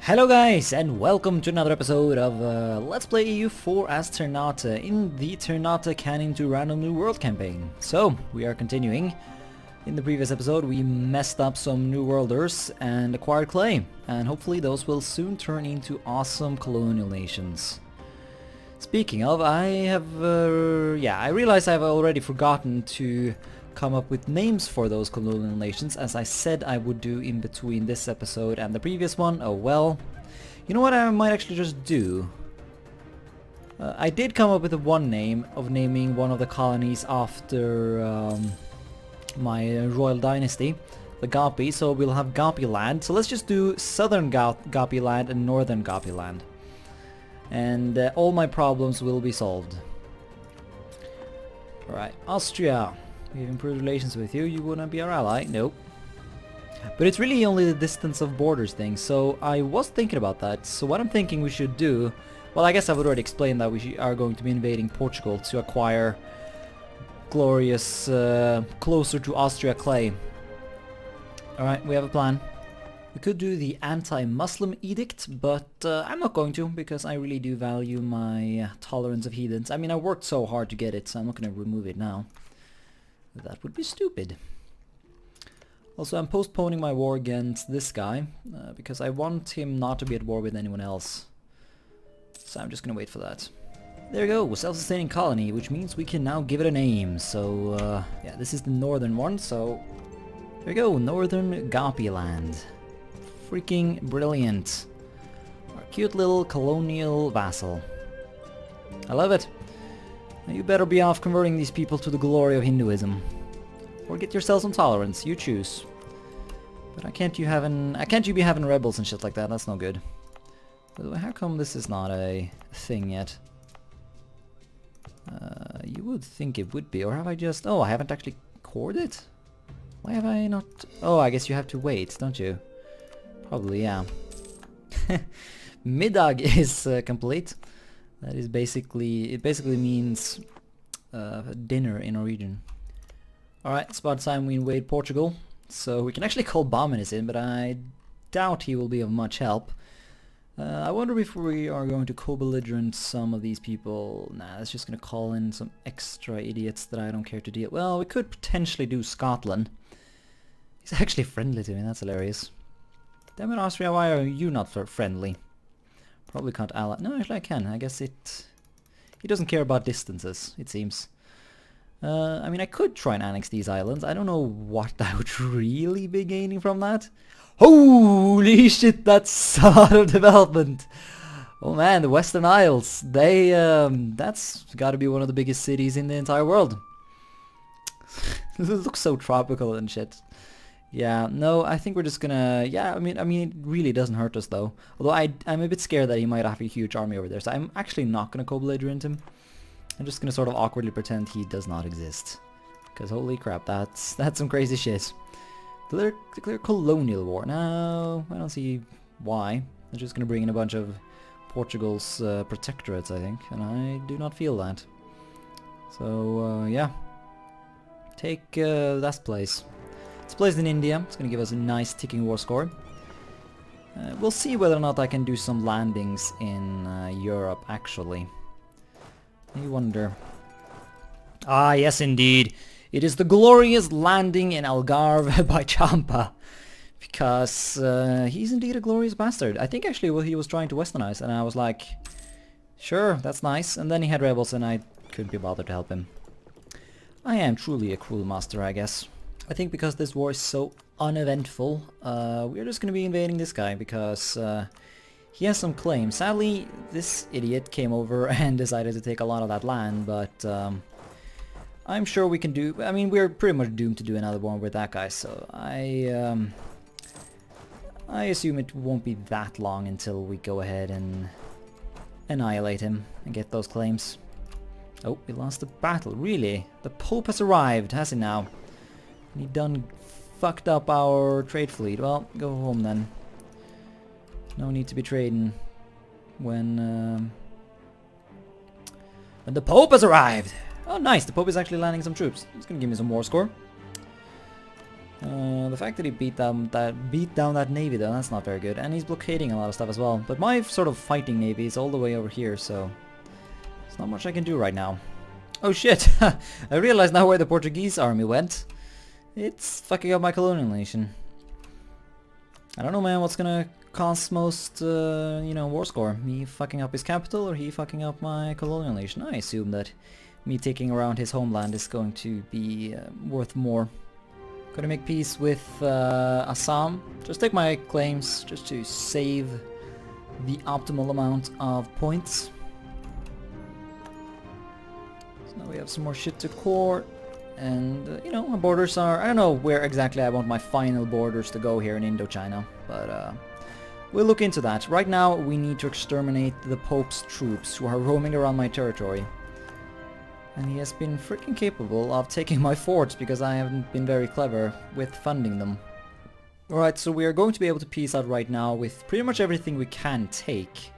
Hello guys, and welcome to another episode of Let's Play EU4 as Ternate in the Ternate Canning to Random New World campaign. So, we are continuing. In the previous episode we messed up some New Worlders and acquired clay, and hopefully those will soon turn into awesome colonial nations. Speaking of, I realize I've already forgotten to come up with names for those colonial nations, as I said I would do in between this episode and the previous one. Oh well. You know what I might actually just do? I did come up with one name of naming one of the colonies after my royal dynasty, the Gapi, so we'll have Gapi land. So let's just do southern Gapi land and northern Gapi land. And all my problems will be solved. Alright, Austria. We have improved relations with you. You wouldn't be our ally? Nope. But it's really only the distance of borders thing, so I was thinking about that. So what I'm thinking we should do... Well, I guess I've already explained that we are going to be invading Portugal to acquire glorious, closer to Austria clay. Alright, we have a plan. We could do the anti-Muslim edict, but I'm not going to, because I really do value my tolerance of heathens. I mean, I worked so hard to get it, so I'm not going to remove it now. That would be stupid. Also, I'm postponing my war against this guy, because I want him not to be at war with anyone else. So I'm just gonna wait for that. There we go, self-sustaining colony, which means we can now give it a name. So, yeah, this is the northern one, so... There we go, Northern Gapi land. Freaking brilliant. Our cute little colonial vassal. I love it. You better be off converting these people to the glory of Hinduism. Or get yourself some tolerance, you choose. But I can't you be having rebels and shit like that, that's no good. By the way, how come this is not a thing yet? You would think it would be, or have I just... Oh, I haven't actually cored it? Why have I not... Oh, I guess you have to wait, don't you? Probably, yeah. Middag is complete. That is basically, it basically means dinner in Norwegian. Alright, it's about time we invade Portugal. So we can actually call Baumanis in, but I doubt he will be of much help. I wonder if we are going to co-belligerent some of these people. Nah, that's just going to call in some extra idiots that I don't care to deal. Well, we could potentially do Scotland. He's actually friendly to me, that's hilarious. Damn it, Austria, why are you not friendly? Probably can't ally. No, actually I can. I guess he doesn't care about distances, it seems. I mean, I could try and annex these islands. I don't know what I would really be gaining from that. Holy shit, that's a lot of development. Oh man, the Western Isles. They, that's gotta be one of the biggest cities in the entire world. It looks so tropical and shit. Yeah, no, I think we're just gonna... Yeah, I mean, it really doesn't hurt us though. Although I'm a bit scared that he might have a huge army over there, so I'm actually not gonna co-belligerent him. I'm just gonna sort of awkwardly pretend he does not exist. Because holy crap, that's some crazy shit. Declare colonial war. No, I don't see why. I'm just gonna bring in a bunch of Portugal's protectorates, I think, and I do not feel that. So, yeah. Take that place. It's placed in India. It's going to give us a nice ticking war score. We'll see whether or not I can do some landings in Europe, actually. I wonder. Ah, yes, indeed. It is the glorious landing in Algarve by Champa. Because he's indeed a glorious bastard. I think actually he was trying to westernize, and I was like, sure, that's nice. And then he had rebels, and I couldn't be bothered to help him. I am truly a cruel master, I guess. I think because this war is so uneventful, we're just going to be invading this guy because he has some claims. Sadly, this idiot came over and decided to take a lot of that land, but I'm sure we can do... I mean, we're pretty much doomed to do another one with that guy, so I assume it won't be that long until we go ahead and annihilate him and get those claims. Oh, we lost the battle. Really? The Pope has arrived, has he now? He done fucked up our trade fleet. Well, go home then. No need to be trading when the Pope has arrived. Oh, nice. The Pope is actually landing some troops. He's gonna give me some war score. The fact that he beat down that navy though, that's not very good. And he's blockading a lot of stuff as well. But my sort of fighting navy is all the way over here, so there's not much I can do right now. Oh shit! I realize now where the Portuguese army went. It's fucking up my colonial nation. I don't know, man, what's gonna cause most, you know, war score? Me fucking up his capital or he fucking up my colonial nation? I assume that me taking around his homeland is going to be worth more. Gonna make peace with Assam. Just take my claims just to save the optimal amount of points. So now we have some more shit to court. And, you know, my borders are... I don't know where exactly I want my final borders to go here in Indochina. But we'll look into that. Right now we need to exterminate the Pope's troops who are roaming around my territory. And he has been freaking capable of taking my forts because I haven't been very clever with funding them. Alright, so we are going to be able to peace out right now with pretty much everything we can take.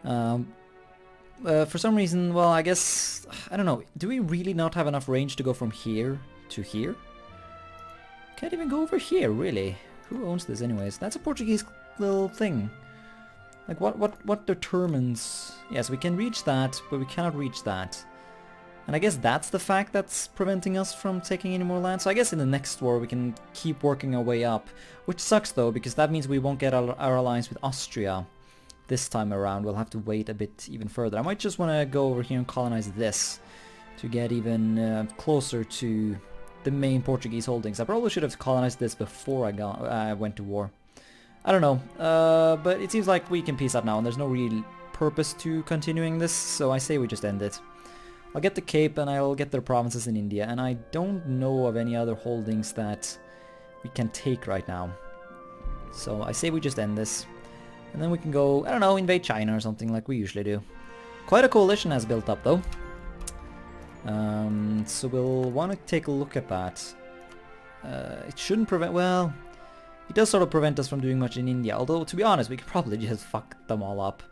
For some reason, well, I guess, I don't know, do we really not have enough range to go from here to here? Can't even go over here, really. Who owns this anyways? That's a Portuguese little thing. Like, what determines... Yes, we can reach that, but we cannot reach that. And I guess that's the fact that's preventing us from taking any more land. So I guess in the next war we can keep working our way up. Which sucks though, because that means we won't get our alliance with Austria this time around. We'll have to wait a bit even further. I might just want to go over here and colonize this to get even closer to the main Portuguese holdings. I probably should have colonized this before I went to war. I don't know, but it seems like we can peace out now and there's no real purpose to continuing this, so I say we just end it. I'll get the Cape and I'll get their provinces in India, and I don't know of any other holdings that we can take right now. So I say we just end this. And then we can go, I don't know, invade China or something like we usually do. Quite a coalition has built up though. So we'll want to take a look at that. It shouldn't prevent, well, it does sort of prevent us from doing much in India. Although, to be honest, we could probably just fuck them all up.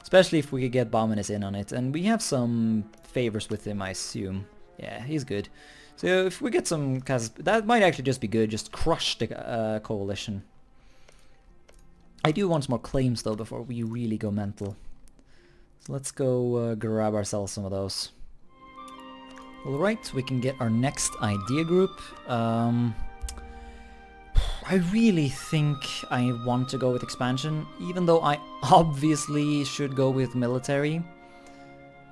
Especially if we could get Bominus in on it. And we have some favors with him, I assume. Yeah, he's good. So if we get some... that might actually just be good. Just crush the coalition. I do want some more claims though before we really go mental. So let's go grab ourselves some of those. Alright, we can get our next idea group. I really think I want to go with expansion, even though I obviously should go with military.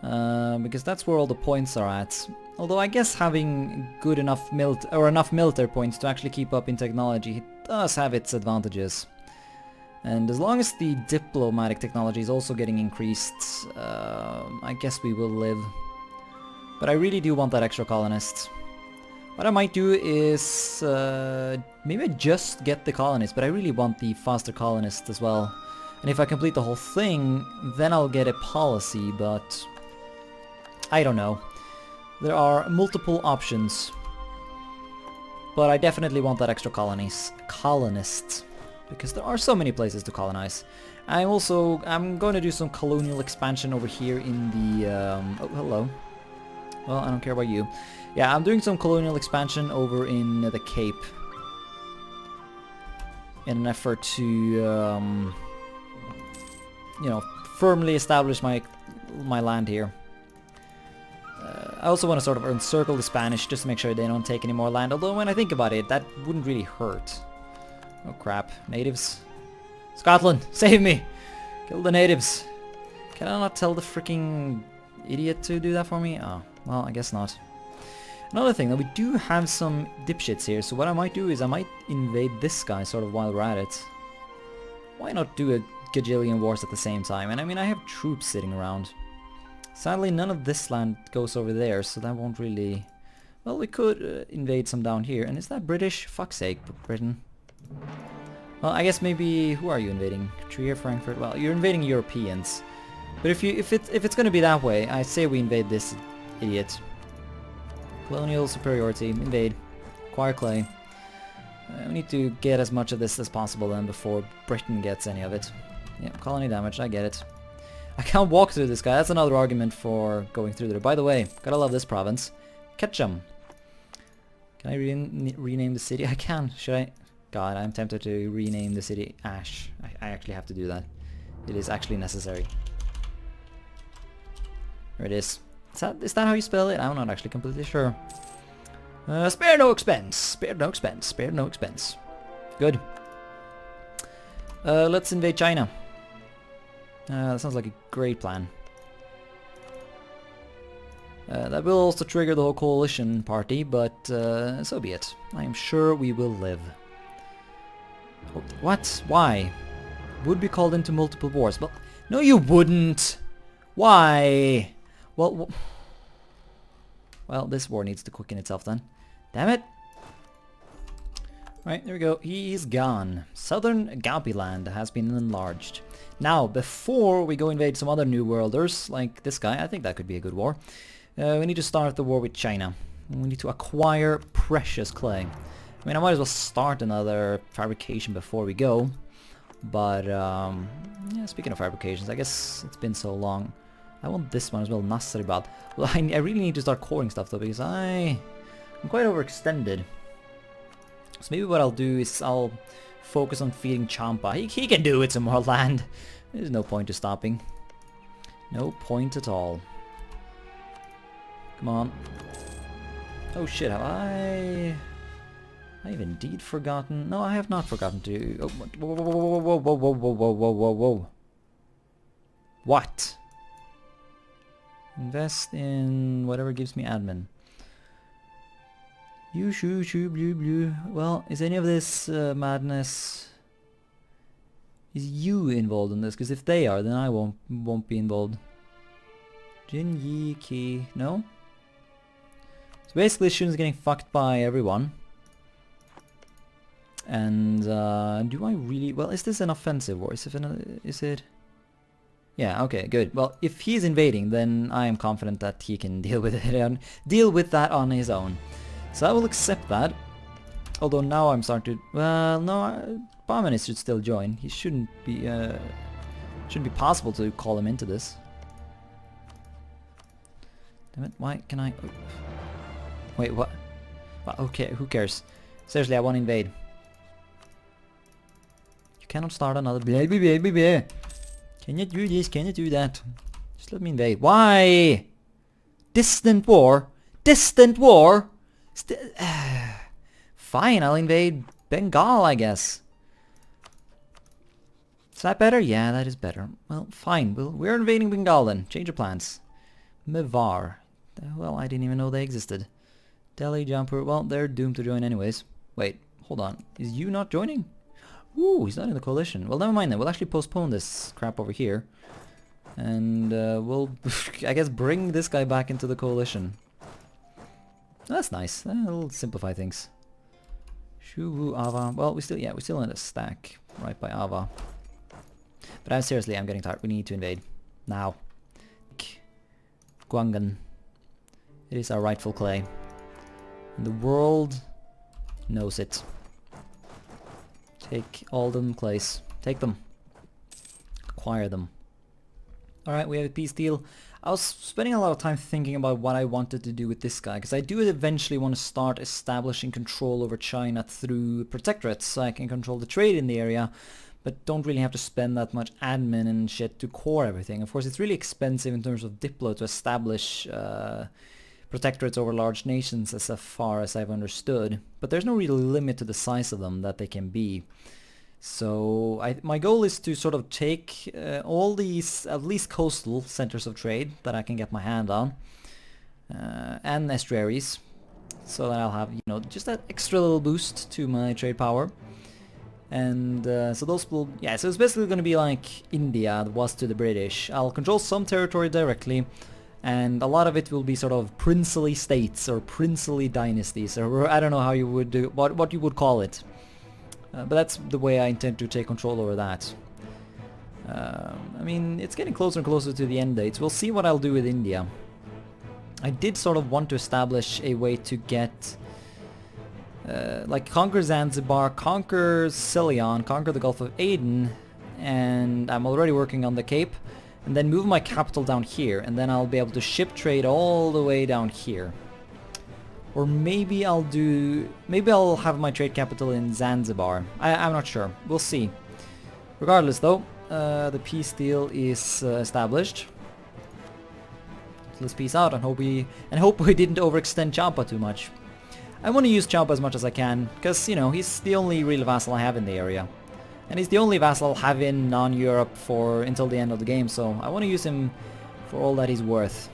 Because that's where all the points are at. Although I guess having good enough enough military points to actually keep up in technology does have its advantages. And as long as the diplomatic technology is also getting increased, I guess we will live. But I really do want that extra colonist. What I might do is maybe just get the colonists, but I really want the faster colonist as well. And if I complete the whole thing, then I'll get a policy, but I don't know. There are multiple options. But I definitely want that extra colonist. Because there are so many places to colonize. I'm going to do some colonial expansion over here in the... oh, hello. Well, I don't care about you. Yeah, I'm doing some colonial expansion over in the Cape. In an effort to, you know, firmly establish my land here. I also want to sort of encircle the Spanish just to make sure they don't take any more land. Although when I think about it, that wouldn't really hurt. Oh crap, natives. Scotland, save me! Kill the natives. Can I not tell the freaking idiot to do that for me? Oh, well, I guess not. Another thing, though, we do have some dipshits here, so what I might do is I might invade this guy sort of while we're at it. Why not do a gajillion wars at the same time? And I mean, I have troops sitting around. Sadly, none of this land goes over there, so that won't really... Well, we could invade some down here. And is that British? Fuck's sake, Britain. Well, I guess maybe... Who are you invading? Trier, Frankfurt? Well, you're invading Europeans. But if it's going to be that way, I say we invade this idiot. Colonial superiority. Invade. Acquire clay. We need to get as much of this as possible then before Britain gets any of it. Yep, colony damage. I get it. I can't walk through this guy. That's another argument for going through there. By the way, gotta love this province. Ketchum. Can I rename the city? I can. Should I? God, I'm tempted to rename the city Ash. I actually have to do that. It is actually necessary. There it is. Is that how you spell it? I'm not actually completely sure. Spare no expense. Spare no expense. Spare no expense. Good. Let's invade China. That sounds like a great plan. That will also trigger the whole coalition party, but so be it. I am sure we will live. Oh, what? Why? Would be called into multiple wars. But no, you wouldn't. Why? Well, this war needs to quicken itself then. Damn it. Right, there we go. He's gone. Southern Gampi land has been enlarged. Now, before we go invade some other New Worlders, like this guy, I think that could be a good war. We need to start the war with China. We need to acquire precious clay. I mean, I might as well start another fabrication before we go. But, yeah, speaking of fabrications, I guess it's been so long. I want this one as well, Nasribad. Well, I really need to start coring stuff though, because I'm quite overextended. So maybe what I'll do is I'll focus on feeding Champa. He can do it some more land. There's no point to stopping. No point at all. Come on. Oh shit, have I've indeed forgotten. No, I have not forgotten to. Oh, whoa, whoa, whoa, whoa, whoa, whoa, whoa, whoa, whoa, whoa. What? Invest in whatever gives me admin. You shoo shoo blue blue. Well, is any of this madness? Is you involved in this? Because if they are, then I won't be involved. Jin Yi Ki. No. So basically, students getting fucked by everyone. And do I really? Well, is this an offensive war? Is it? Yeah. Okay. Good. Well, if he's invading, then I am confident that he can deal with it and deal with that on his own. So I will accept that. Although now I'm starting to. Well, no. Barmanis should still join. He shouldn't be. Shouldn't be possible to call him into this. Damn it! Why can I? Oh. Wait. What? Well, okay. Who cares? Seriously, I want to invade. You cannot start another. Can you do this? Can you do that? Just let me invade. Why? Distant war. Distant war. Fine, I'll invade Bengal, I guess. Is that better? Yeah, that is better. Well, fine. We're invading Bengal then. Change of plans. Mevar. Well, I didn't even know they existed. Delhi, Jampur. Well, they're doomed to join anyways. Wait, hold on. Is you not joining? Ooh, he's not in the coalition. Well, never mind then. We'll actually postpone this crap over here. And we'll, I guess, bring this guy back into the coalition. That's nice. That'll simplify things. Shuvu Ava. Well, we're still in a stack right by Ava. But seriously, I'm getting tired. We need to invade now. Guangan. It is our rightful clay. And the world knows it. Take all them clays. Take them. Acquire them. Alright, we have a peace deal. I was spending a lot of time thinking about what I wanted to do with this guy, because I do eventually want to start establishing control over China through protectorates, so I can control the trade in the area, but don't really have to spend that much admin and shit to core everything. Of course, it's really expensive in terms of Diplo to establish protectorates over large nations as far as I've understood, but there's no real limit to the size of them that they can be. So my goal is to sort of take all these at least coastal centers of trade that I can get my hand on and estuaries, so that I'll have, you know, just that extra little boost to my trade power. And so those will, yeah, so it's basically going to be like India was to the British. I'll control some territory directly, and a lot of it will be sort of princely states or princely dynasties, or I don't know how you would do, what you would call it. But that's the way I intend to take control over that. I mean, it's getting closer and closer to the end dates. We'll see what I'll do with India. I did sort of want to establish a way to get... like conquer Zanzibar, conquer Ceylon, conquer the Gulf of Aden, and I'm already working on the Cape, and then move my capital down here, and then I'll be able to ship trade all the way down here. Or maybe I'll have my trade capital in Zanzibar. I'm not sure. We'll see. Regardless though, the peace deal is established. So let's peace out and hope we didn't overextend Champa too much. I want to use Champa as much as I can, because, you know, he's the only real vassal I have in the area. And he's the only vassal I'll have in non-Europe for until the end of the game, so I want to use him for all that he's worth.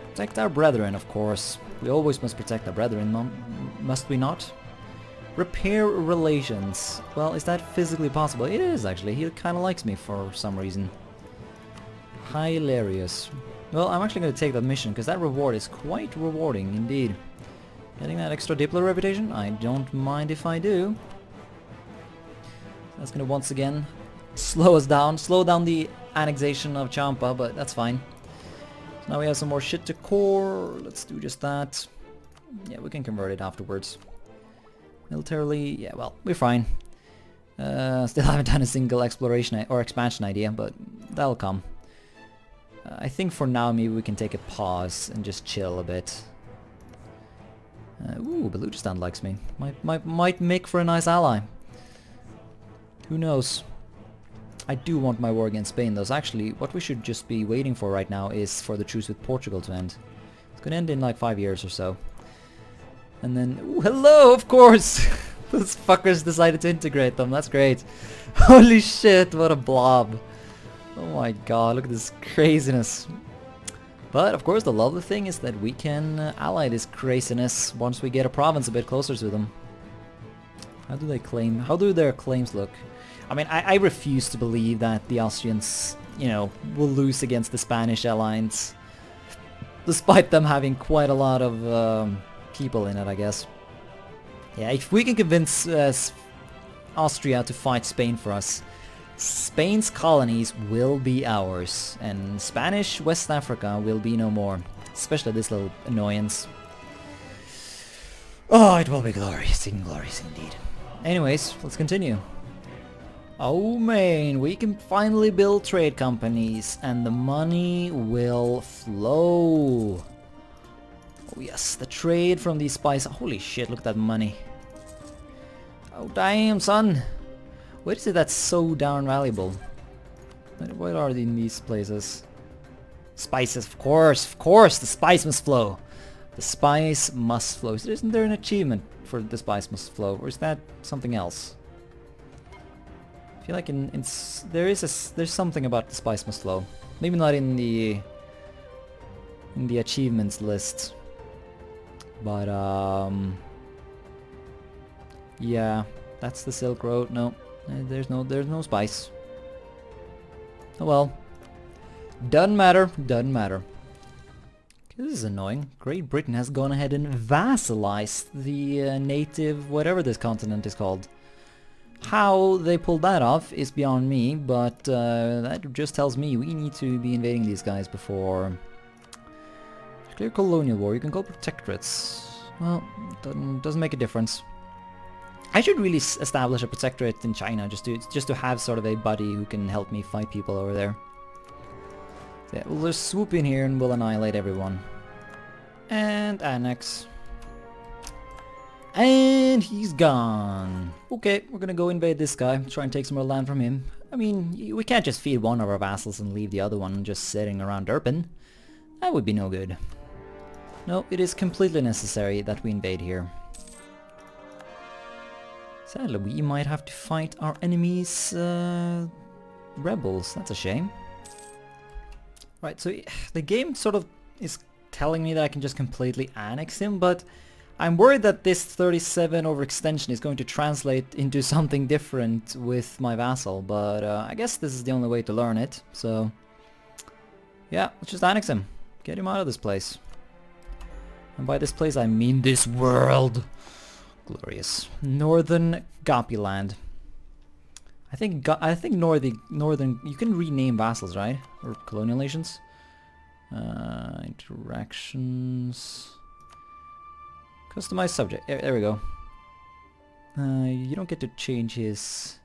Protect our brethren, of course. We always must protect our brethren, must we not? Repair relations. Well, is that physically possible? It is, actually. He kind of likes me for some reason. Hilarious. Well, I'm actually going to take that mission, because that reward is quite rewarding indeed. Getting that extra Diplo reputation? I don't mind if I do. That's going to once again slow us down. Slow down the annexation of Champa, but that's fine. So now we have some more shit to core. Let's do just that. Yeah, we can convert it afterwards. Militarily, yeah, well, we're fine. Still haven't done a single exploration or expansion idea, but that'll come. I think for now maybe we can take a pause and just chill a bit. Ooh, Baluchistan likes me. Might make for a nice ally. Who knows? I do want my war against Spain though. So actually, what we should just be waiting for right now is for the truce with Portugal to end. It's gonna end in like 5 years or so. And then, ooh, hello, of course! Those fuckers decided to integrate them, that's great. Holy shit, what a blob. Oh my god, look at this craziness. But of course the lovely thing is that we can ally this craziness once we get a province a bit closer to them. How do they claim? How do their claims look? I mean, I refuse to believe that the Austrians, you know, will lose against the Spanish alliance. Despite them having quite a lot of people in it, I guess. Yeah, if we can convince Austria to fight Spain for us, Spain's colonies will be ours, and Spanish West Africa will be no more. Especially this little annoyance. Oh, it will be glorious, inglorious indeed. Anyways, let's continue. Oh man, we can finally build trade companies, and the money will flow. Oh yes, the trade from these spies. Holy shit, look at that money. Oh damn, son. What is it that's so darn valuable? What are in these places? Spices, of course, the spice must flow. The spice must flow. So isn't there an achievement for the spice must flow, or is that something else? I feel like there's something about the spice must flow. Maybe not in the achievements list, but yeah, that's the Silk Road. No. There's no spice. Oh well. Doesn't matter. This is annoying. Great Britain has gone ahead and vassalized the native whatever this continent is called. How they pulled that off is beyond me, but that just tells me we need to be invading these guys before... Clear colonial war. You can call protectorates. Well, doesn't make a difference. I should really establish a protectorate in China just to have sort of a buddy who can help me fight people over there. So yeah, we'll just swoop in here and we'll annihilate everyone. And annex. And he's gone. Okay, we're gonna go invade this guy, try and take some more land from him. I mean, we can't just feed one of our vassals and leave the other one just sitting around Durban. That would be no good. No, it is completely necessary that we invade here. Sadly, we might have to fight our enemies' rebels. That's a shame. Right, so the game sort of is telling me that I can just completely annex him, but I'm worried that this 37 overextension is going to translate into something different with my vassal, but I guess this is the only way to learn it, so... Yeah, let's just annex him. Get him out of this place. And by this place I mean this world. Glorious. Northern Gopiland. I think northern you can rename vassals, right? Or colonial nations. Interactions. Customize subject. There we go. You don't get to change his...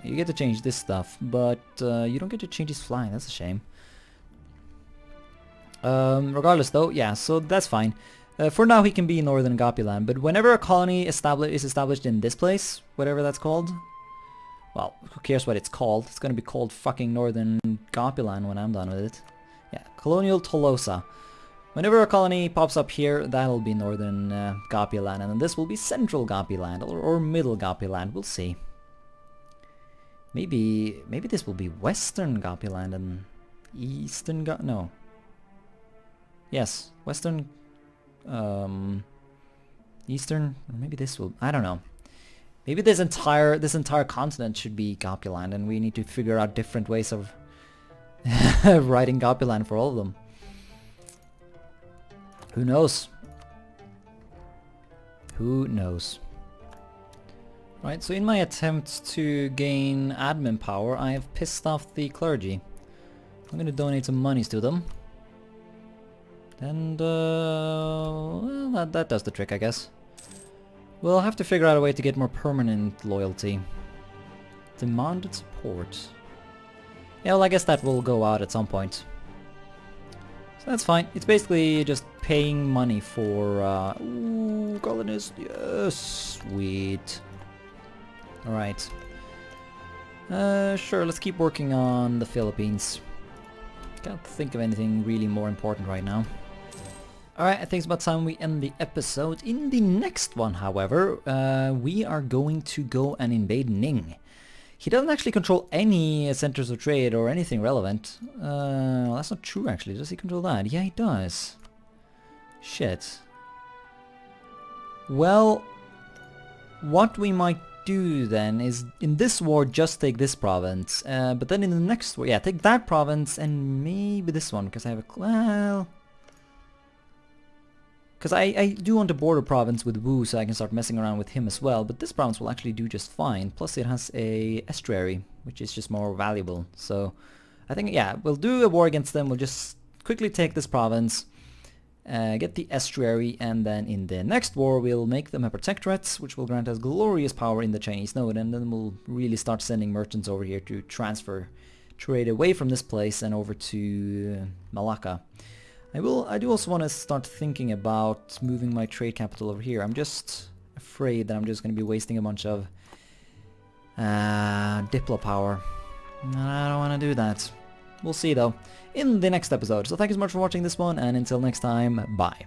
You get to change this stuff, but you don't get to change his flying. That's a shame. Regardless though, yeah, so that's fine. For now he can be Northern Gopiland, but whenever a colony is established in this place, whatever that's called, well, who cares what it's called? It's gonna be called fucking Northern Gopiland when I'm done with it. Yeah, Colonial Tolosa. Whenever a colony pops up here, that'll be Northern Gopiland, and then this will be Central Gopiland, or Middle Gopiland, we'll see. Maybe this will be Western Gopiland and Eastern no. Yes, Western, Eastern, or maybe this will, I don't know. Maybe this entire continent should be Gopiland, and we need to figure out different ways of writing Gopiland for all of them. Who knows? Who knows? Right, so in my attempt to gain admin power, I have pissed off the clergy. I'm gonna donate some monies to them. And, well, that does the trick, I guess. We'll have to figure out a way to get more permanent loyalty. Demanded support. Yeah, well, I guess that will go out at some point. So that's fine. It's basically just paying money for, ooh, colonists. Yes, sweet. Alright. Sure, let's keep working on the Philippines. Can't think of anything really more important right now. Alright, I think it's about time we end the episode. In the next one, however, we are going to go and invade Ning. He doesn't actually control any centers of trade or anything relevant. Well, that's not true actually. Does he control that? Yeah, he does. Shit. Well, what we might do then is in this war just take this province, but then in the next war, yeah, take that province and maybe this one, because I have a, well, because I do want a border province with Wu, so I can start messing around with him as well, but this province will actually do just fine, plus it has a estuary, which is just more valuable, so I think, yeah, we'll do a war against them, we'll just quickly take this province, get the estuary, and then in the next war we'll make them a protectorate, which will grant us glorious power in the Chinese node, and then we'll really start sending merchants over here to transfer trade away from this place and over to Malacca. I do also want to start thinking about moving my trade capital over here. I'm just afraid that I'm just going to be wasting a bunch of Diplo power. I don't want to do that. We'll see though in the next episode. So thank you so much for watching this one, and until next time, bye.